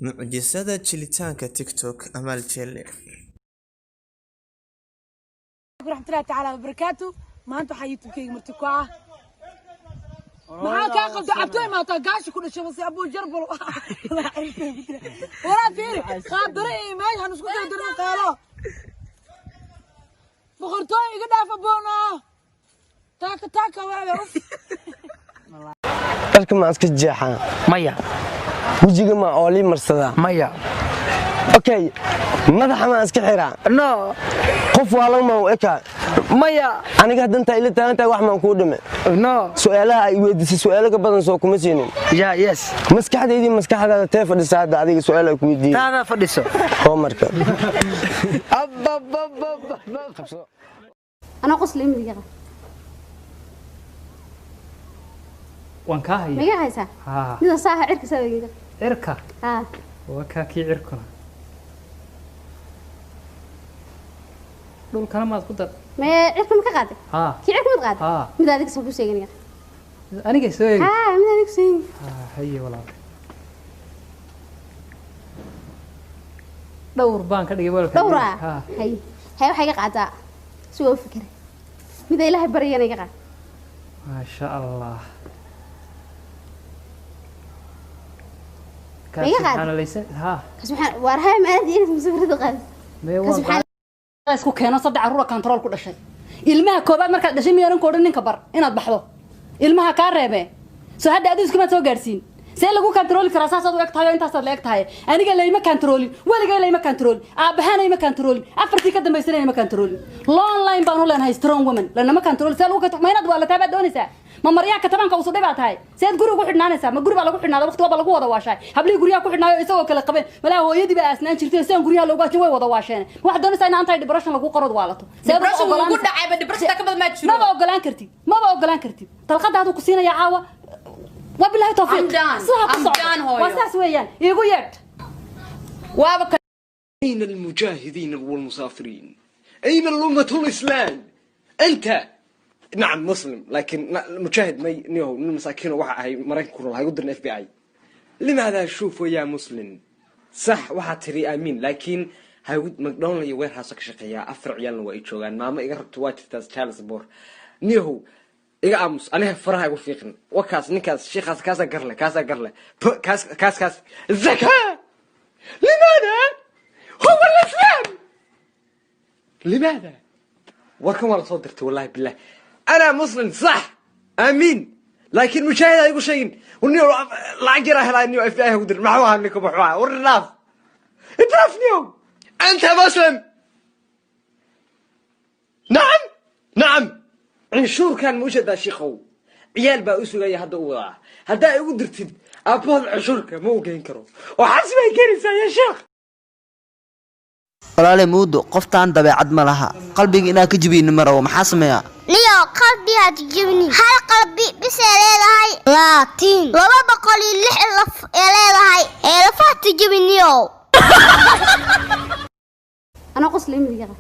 mucjisada jilitaanka TikTok Amal Jelle. ورحمة الله تعالى وبركاته ما أنتوا حييتوا كي مرتكوعة معاك أخذ عبتوي ما تقاش كل شيء بس أبو جربوا ولا فيري خاطري ما هنسكت درنا قالوا بغرتوي قد أفبونا تاك ولا dalka ma iska jeexan maya wajiga ma ooli marsada maya okay madaxa ma iska xiraa no qof walaal ma u eka maya aniga hadanta ila taanta wax ma ku dhime no su'aalaha ay weydiisay su'aalo ka badan soo kuma siinin yes maskaxdaada tee fadhisaa hadda adiga su'aal ay ku weydiiyay taada fadhiso homarka أنا قص لي مديقة وان كاهي ميجا هيسا ها نذا صاحة عرك سوي كده عركة ها وكاكي عركنا دول كلام ما تقدر ما عرك مكقادة ها كي عرك متقادة ها ماذا ذيك سوي شيء يعني أنا جاي سوي ها ماذا ذيك سوي هي ولا دور بانك اللي يقول دورة هي حاجة قاعدة سوي فكرة ماذا إله بريء أنا قاعد ما شاء الله سبحان ليس ها سبحان وارها ما أدري مسافر دقات سبحان isku keeno saddex caruur control ku dhashay ilmaha koobaad marka dhashay miyaan koodhan ninka bar inaad baxdo ilmaha ka reebe soo hadda aad isku ma soo gaarsiin see lagu control karaa saas aad u egtahay intaas aad la egtahay aniga leeyma control waliga leeyma control aabahan leeyma control afartii ka dambaysan leeyma control long line baan u leenahay strong woman lana ma control see lagu ka maynad waa la taabaa doonaysaa ma maryaa ka tabanka usoo dhibaa tahay seed guriga ku xidhnaanaysaa ma guriga lagu xidhnaado waqti walba lagu wada waashay hablii guriga ku xidhnaayo isagoo kala qabeen walaa hooyadii baa asnaan jirtay saan guriga loogu ajin way wada waasheen wax doonaysaa in aantay depression lagu qorod waalato depression ugu dhacay ba depression ka badan ma jiro ma ogolaan kartid talqadaadu ku siinaya caawa wabillahi tawfiiq wasaas weeyaan iigu yeed waaba أين المجاهدين والمسافرين؟ أين الأمة الإسلام؟ أنت نعم مسلم لكن مجاهد ما نيو المساكين وحى مرين كورونا هيقدر الاف بي اي لماذا شوفوا يا مسلم صح واحد تري امين لكن هيقول ماكدونالد وير هاسك شقيا افر عيالنا واي جوغان ماما ايغا ربت واجرتاس تشارلز بور نيو ايغا امس انا فرها ugu fiiqin wakaas ninkaas sheekhaas kaasa garle kaas الزكاة لماذا هو الإسلام لماذا وركم والله صدرت والله بالله أنا مسلم صح أمين لكن مشاهد يقول شيء ونيو العجرة هلا نيو اف بي اي يقدر معوها منكم وحوها والرناف اترفنيو أنت مسلم نعم عنشور كان موجود ذا شيخو عيال بأسوا لي هذا هو هذا يقدر تد أبوه عنشورك مو جينكرو وحسب يجري يا شيخ walaale muudo qoftaan dabeecad ma laha qalbiga inaa ka jibin maro maxaa sameeyaa niyo qalbiga jibni hal qalbi bis leedahay laatiin 206 laf leedahay lafaat jibniyo أنا قص لي مديقة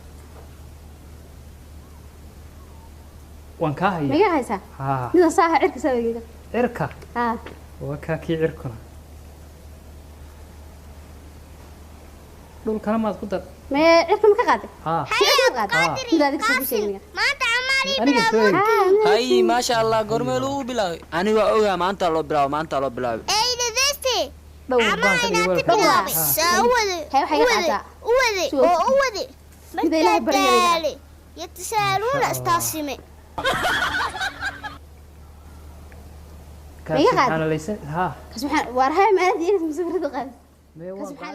وان كاهي ميجا هيسا ها نذا صاحة عرك سوي كده عركة ها وكاكي عركنا دول كلام ما تقدر ما عرك مكقادة ها ماذا ذيك سوي شيء يعني ما تعملي أنا جاي سوي hay ma sha Allah gormeelu bilaw aniga ogaa maanta loo bilaw اي دستي دور بانك اللي يقول سوودي هي حاجة قاعدة ودي ماذا إله بريء يتسالون استاسمي سبحان ليس ها سبحان وارها ما أدري مسافر دقات سبحان